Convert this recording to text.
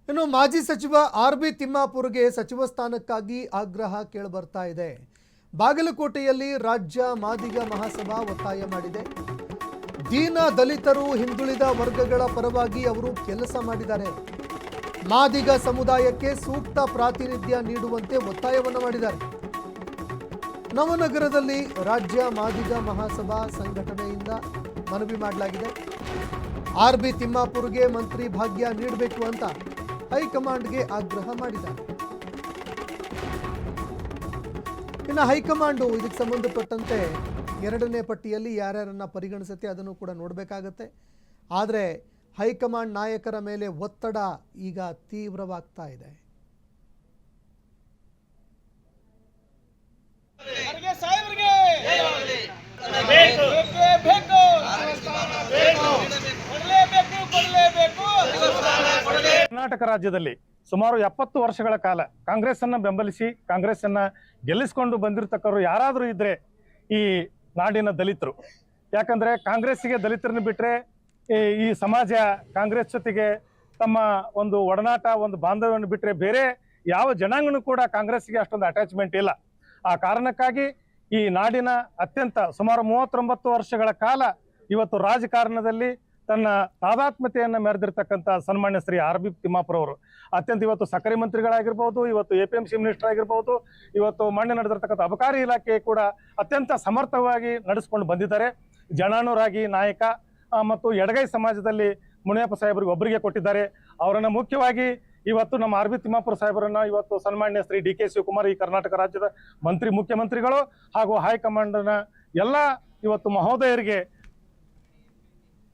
ಇನ್ನು ಮಾಜಿ ಸಚಿವ ಆರ್.ಬಿ. ತಿಮ್ಮಾಪುರ್ಗೆ ಸಚಿವ ಸ್ಥಾನಕ್ಕಾಗಿ ಆಗ್ರಹ ಕೇಳಿಬರ್ತಾ ಇದೆ. ಬಾಗಲಕೋಟೆಯಲ್ಲಿ ರಾಜ್ಯ ಮಾದಿಗ ಮಹಾಸಭಾ ಒತ್ತಾಯ ಮಾಡಿದೆ. ದೀನ ದಲಿತರು ಹಿಂದುಳಿದ ವರ್ಗಗಳ ಪರವಾಗಿ ಅವರು ಕೆಲಸ ಮಾಡಿದ್ದಾರೆ. ಮಾದಿಗ ಸಮುದಾಯಕ್ಕೆ ಸೂಕ್ತ ಪ್ರಾತಿನಿಧ್ಯ ನೀಡುವಂತೆ ಒತ್ತಾಯವನ್ನು ಮಾಡಿದ್ದಾರೆ. ನವನಗರದಲ್ಲಿ ರಾಜ್ಯ ಮಾದಿಗ ಮಹಾಸಭಾ ಸಂಘಟನೆಯಿಂದ ಮನವಿ ಮಾಡಲಾಗಿದೆ. ಆರ್.ಬಿ. ತಿಮ್ಮಾಪುರ್ಗೆ ಮಂತ್ರಿ ಭಾಗ್ಯ ನೀಡಬೇಕು ಅಂತ ಹೈಕಮಾಂಡ್ಗೆ ಆಗ್ರಹ ಮಾಡಿದ್ದಾರೆ. ಇನ್ನು ಹೈಕಮಾಂಡು ಇದಕ್ಕೆ ಸಂಬಂಧಪಟ್ಟಂತೆ ಎರಡನೇ ಪಟ್ಟಿಯಲ್ಲಿ ಯಾರ್ಯಾರನ್ನ ಪರಿಗಣಿಸುತ್ತೆ ಅದನ್ನು ಕೂಡ ನೋಡಬೇಕಾಗತ್ತೆ. ಆದರೆ ಹೈಕಮಾಂಡ್ ನಾಯಕರ ಮೇಲೆ ಒತ್ತಡ ಈಗ ತೀವ್ರವಾಗ್ತಾ ಇದೆ. ಕರ್ನಾಟಕ ರಾಜ್ಯದಲ್ಲಿ ಸುಮಾರು 70 ವರ್ಷಗಳ ಕಾಲ ಕಾಂಗ್ರೆಸ್ ಅನ್ನ ಬೆಂಬಲಿಸಿ ಕಾಂಗ್ರೆಸ್ ಅನ್ನ ಗೆಲ್ಲಿಸಿಕೊಂಡು ಬಂದಿರತಕ್ಕವರು ಯಾರಾದರೂ ಇದ್ರೆ ಈ ನಾಡಿನ ದಲಿತರು. ಯಾಕಂದ್ರೆ ಕಾಂಗ್ರೆಸ್ಸಿಗೆ ದಲಿತರನ್ನ ಬಿಟ್ರೆ ಈ ಸಮಾಜ ಕಾಂಗ್ರೆಸ್ ಜೊತೆಗೆ ತಮ್ಮ ಒಂದು ಒಡನಾಟ ಒಂದು ಬಾಂಧವ್ಯವನ್ನು ಬಿಟ್ರೆ ಬೇರೆ ಯಾವ ಜನಾಂಗನೂ ಕೂಡ ಕಾಂಗ್ರೆಸ್ಸಿಗೆ ಅಷ್ಟೊಂದು ಅಟ್ಯಾಚ್ಮೆಂಟ್ ಇಲ್ಲ. ಆ ಕಾರಣಕ್ಕಾಗಿ ಈ ನಾಡಿನ ಅತ್ಯಂತ ಸುಮಾರು 39 ವರ್ಷಗಳ ಕಾಲ ಇವತ್ತು ರಾಜಕಾರಣದಲ್ಲಿ ತನ್ನ ತಾದಾತ್ಮ್ಯತೆಯನ್ನು ಮೆರೆದಿರ್ತಕ್ಕಂಥ ಸನ್ಮಾನ್ಯ ಶ್ರೀ ಆರ್.ಬಿ. ತಿಮ್ಮಾಪುರ್ ಅವರು ಅತ್ಯಂತ ಇವತ್ತು ಸಕ್ಕರೆ ಮಂತ್ರಿಗಳಾಗಿರ್ಬೋದು, ಇವತ್ತು APMC ಮಿನಿಸ್ಟರ್ ಆಗಿರ್ಬೋದು, ಇವತ್ತು ಮೊನ್ನೆ ನಡೆದಿರ್ತಕ್ಕಂಥ ಅಬಕಾರಿ ಇಲಾಖೆ ಕೂಡ ಅತ್ಯಂತ ಸಮರ್ಥವಾಗಿ ನಡೆಸ್ಕೊಂಡು ಬಂದಿದ್ದಾರೆ. ಜನಾನುರಾಗಿ ನಾಯಕ ಮತ್ತು ಎಡಗೈ ಸಮಾಜದಲ್ಲಿ ಮುನಿಯಪ್ಪ ಸಾಹೇಬರಿಗೆ ಒಬ್ಬರಿಗೆ ಕೊಟ್ಟಿದ್ದಾರೆ. ಅವರನ್ನು ಮುಖ್ಯವಾಗಿ ಇವತ್ತು ನಮ್ಮ ಆರ್.ಬಿ. ತಿಮ್ಮಾಪುರ್ ಸಾಹೇಬರನ್ನ ಇವತ್ತು ಸನ್ಮಾನ್ಯ ಶ್ರೀ DK ಶಿವಕುಮಾರ್ ಈ ಕರ್ನಾಟಕ ರಾಜ್ಯದ ಮುಖ್ಯಮಂತ್ರಿಗಳು ಹಾಗೂ ಹೈಕಮಾಂಡ್ನ ಎಲ್ಲ ಇವತ್ತು ಮಹೋದಯರಿಗೆ